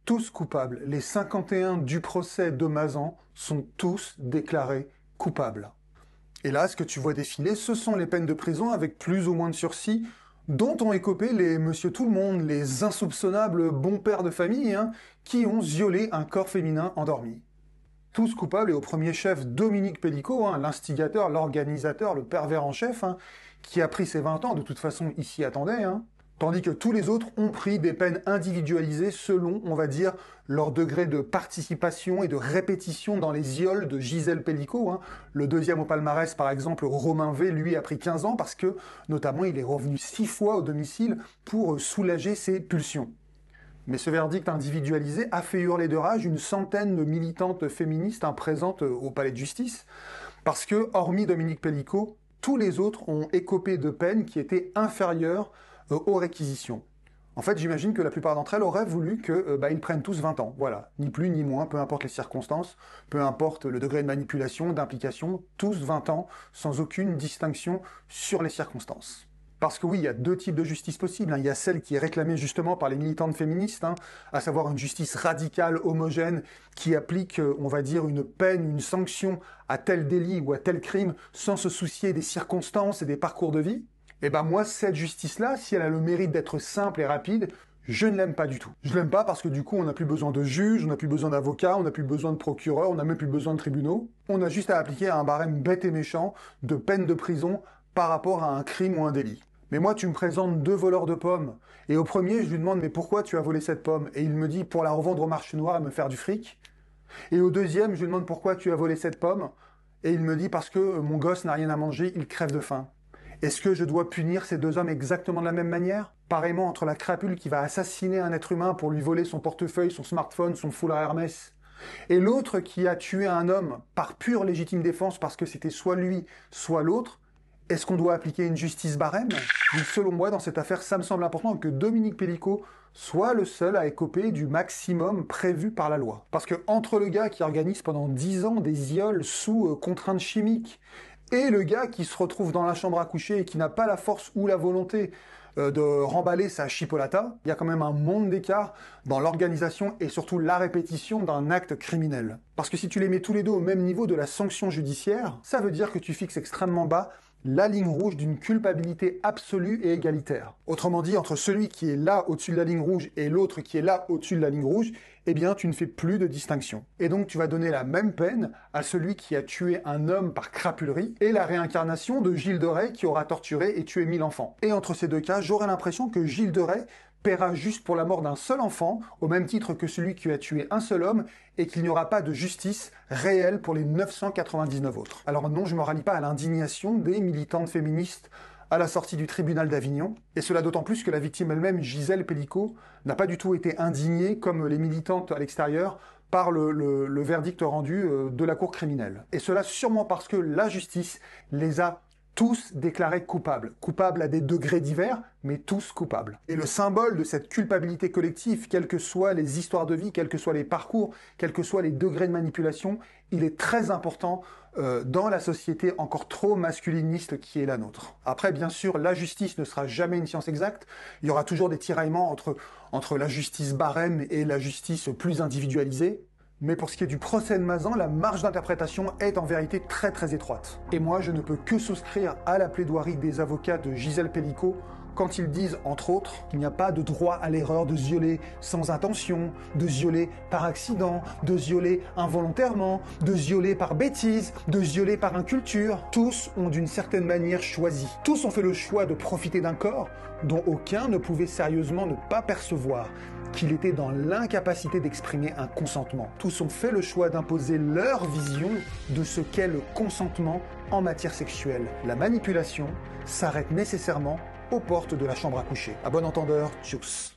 tous coupables. Les 51 du procès de Mazan sont tous déclarés coupables. Et là, ce que tu vois défiler, ce sont les peines de prison avec plus ou moins de sursis, dont ont écopé les monsieur tout-le-monde, les insoupçonnables bons pères de famille, qui ont violé un corps féminin endormi. Tous coupables, et au premier chef Dominique Pellicot, l'instigateur, l'organisateur, le pervers en chef, qui a pris ses 20 ans, de toute façon, il s'y attendait, tandis que tous les autres ont pris des peines individualisées selon, on va dire, leur degré de participation et de répétition dans les viols de Gisèle Pellicot. Le deuxième au palmarès, par exemple, Romain V, lui, a pris 15 ans parce que, notamment, il est revenu 6 fois au domicile pour soulager ses pulsions. Mais ce verdict individualisé a fait hurler de rage une centaine de militantes féministes présentes au palais de justice, parce que, hormis Dominique Pellicot, tous les autres ont écopé de peines qui étaient inférieures aux réquisitions. En fait, j'imagine que la plupart d'entre elles auraient voulu qu'ils prennent tous 20 ans. Voilà, ni plus ni moins, peu importe les circonstances, peu importe le degré de manipulation, d'implication, tous 20 ans, sans aucune distinction sur les circonstances. Parce que oui, il y a deux types de justice possibles. Il y a celle qui est réclamée justement par les militantes féministes, à savoir une justice radicale, homogène, qui applique, on va dire, une peine, une sanction à tel délit ou à tel crime, sans se soucier des circonstances et des parcours de vie. Et ben moi, cette justice-là, si elle a le mérite d'être simple et rapide, je ne l'aime pas du tout. Je l'aime pas parce que du coup, on n'a plus besoin de juges, on n'a plus besoin d'avocats, on n'a plus besoin de procureurs, on n'a même plus besoin de tribunaux. On a juste à appliquer un barème bête et méchant de peine de prison par rapport à un crime ou un délit. Mais moi, tu me présentes deux voleurs de pommes, et au premier, je lui demande « Mais pourquoi tu as volé cette pomme ?» Et il me dit « Pour la revendre au marché noir et me faire du fric. » Et au deuxième, je lui demande « Pourquoi tu as volé cette pomme ?» Et il me dit « Parce que mon gosse n'a rien à manger, il crève de faim. » Est-ce que je dois punir ces deux hommes exactement de la même manière? Pareillement entre la crapule qui va assassiner un être humain pour lui voler son portefeuille, son smartphone, son foulard Hermès, et l'autre qui a tué un homme par pure légitime défense parce que c'était soit lui, soit l'autre, est-ce qu'on doit appliquer une justice barème? Selon moi, dans cette affaire, ça me semble important que Dominique Pellicot soit le seul à écoper du maximum prévu par la loi. Parce que entre le gars qui organise pendant 10 ans des viols sous contraintes chimiques, et le gars qui se retrouve dans la chambre à coucher et qui n'a pas la force ou la volonté de remballer sa chipolata, il y a quand même un monde d'écart dans l'organisation et surtout la répétition d'un acte criminel. Parce que si tu les mets tous les deux au même niveau de la sanction judiciaire, ça veut dire que tu fixes extrêmement bas la ligne rouge d'une culpabilité absolue et égalitaire. Autrement dit, entre celui qui est là au-dessus de la ligne rouge et l'autre qui est là au-dessus de la ligne rouge, eh bien, tu ne fais plus de distinction. Et donc, tu vas donner la même peine à celui qui a tué un homme par crapulerie et la réincarnation de Gilles de Rais qui aura torturé et tué 1000 enfants. Et entre ces deux cas, j'aurais l'impression que Gilles de Rais paiera juste pour la mort d'un seul enfant, au même titre que celui qui a tué un seul homme, et qu'il n'y aura pas de justice réelle pour les 999 autres. Alors non, je ne me rallie pas à l'indignation des militantes féministes à la sortie du tribunal d'Avignon, et cela d'autant plus que la victime elle-même, Gisèle Pellicot, n'a pas du tout été indignée, comme les militantes à l'extérieur, par le verdict rendu de la cour criminelle. Et cela sûrement parce que la justice les a tous déclarés coupables. Coupables à des degrés divers, mais tous coupables. Et le symbole de cette culpabilité collective, quelles que soient les histoires de vie, quels que soient les parcours, quels que soient les degrés de manipulation, il est très important dans la société encore trop masculiniste qui est la nôtre. Après, bien sûr, la justice ne sera jamais une science exacte. Il y aura toujours des tiraillements entre la justice barème et la justice plus individualisée. Mais pour ce qui est du procès de Mazan, la marge d'interprétation est en vérité très très étroite. Et moi, je ne peux que souscrire à la plaidoirie des avocats de Gisèle Pellicot quand ils disent, entre autres, qu'il n'y a pas de droit à l'erreur de violer sans intention, de violer par accident, de violer involontairement, de violer par bêtise, de violer par inculture. Tous ont d'une certaine manière choisi. Tous ont fait le choix de profiter d'un corps dont aucun ne pouvait sérieusement ne pas percevoir qu'il était dans l'incapacité d'exprimer un consentement. Tous ont fait le choix d'imposer leur vision de ce qu'est le consentement en matière sexuelle. La manipulation s'arrête nécessairement aux portes de la chambre à coucher. À bon entendeur, tchuss.